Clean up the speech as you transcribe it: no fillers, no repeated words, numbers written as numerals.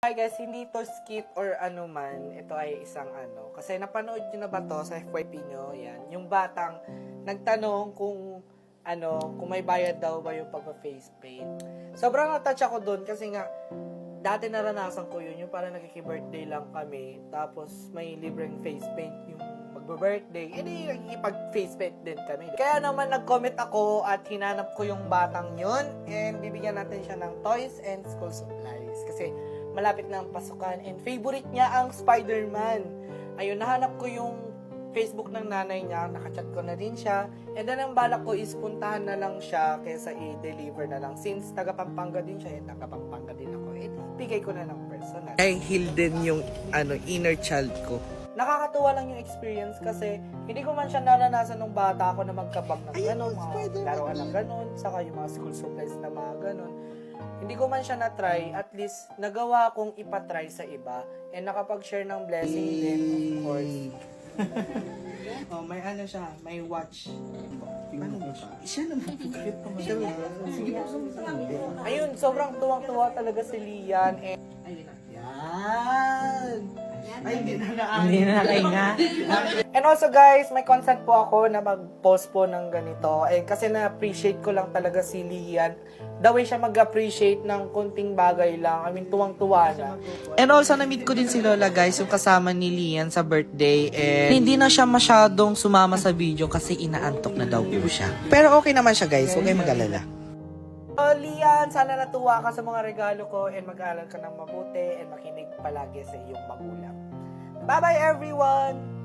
Hi guys, hindi to skit or ano man. Ito ay isang ano. Kasi napanood nyo na ba to sa FYP nyo? Yan. Yung batang nagtanong kung kung may bayad daw ba yung pagpa-face paint. Sobrang na-touch ako doon kasi nga dati naranasan ko yun. Yung parang nagki-birthday lang kami. Tapos may libreng face paint yung magbe-birthday. Hindi nagkikipag-face paint din kami. Kaya naman nag-comment ako at hinanap ko yung batang yun. And bibigyan natin siya ng toys and school supplies. Kasi malapit na ang pasukan. And favorite niya ang Spider-Man. Ayun, nahanap ko yung Facebook ng nanay niya. Nakachat ko na din siya. And then ang balak ko is puntahan na lang siya kaysa i-deliver na lang. Since taga Pampanga din siya, taga Pampanga din ako. Ibigay ko na ng personal. Ay, heal din yung inner child ko. Nakakatuwa lang yung experience kasi hindi ko man siya naranasan nung bata ako na magkabag ng gano'n, mga laruan ng gano'n, saka yung mga school supplies na mga gano'n. Hindi ko man siya na-try, at least nagawa kong ipatry sa iba and nakapag-share ng blessing din, of course. Oh, may ano siya, may watch. Ano ba siya? Siya naman. Sige po, ayun, sobrang tuwang-tuwa talaga si Lian. And yan! Ay, hindi na nakainga. And also guys, may consent po ako na mag-post po ng ganito. Eh, kasi na-appreciate ko lang talaga si Lian. The way siya mag-appreciate ng kunting bagay lang. I mean, tuwang-tuwa na. And also, na-meet ko din si Lola guys, yung kasama ni Lian sa birthday. And hindi na siya masyadong sumama sa video kasi inaantok na daw po siya. Pero okay naman siya guys, huwag kayong mag-alala. So, Lian, sana natuwa ka sa mga regalo ko and mag-aaral ka ng mabuti and makinig palagi sa iyong magulang. Bye-bye everyone!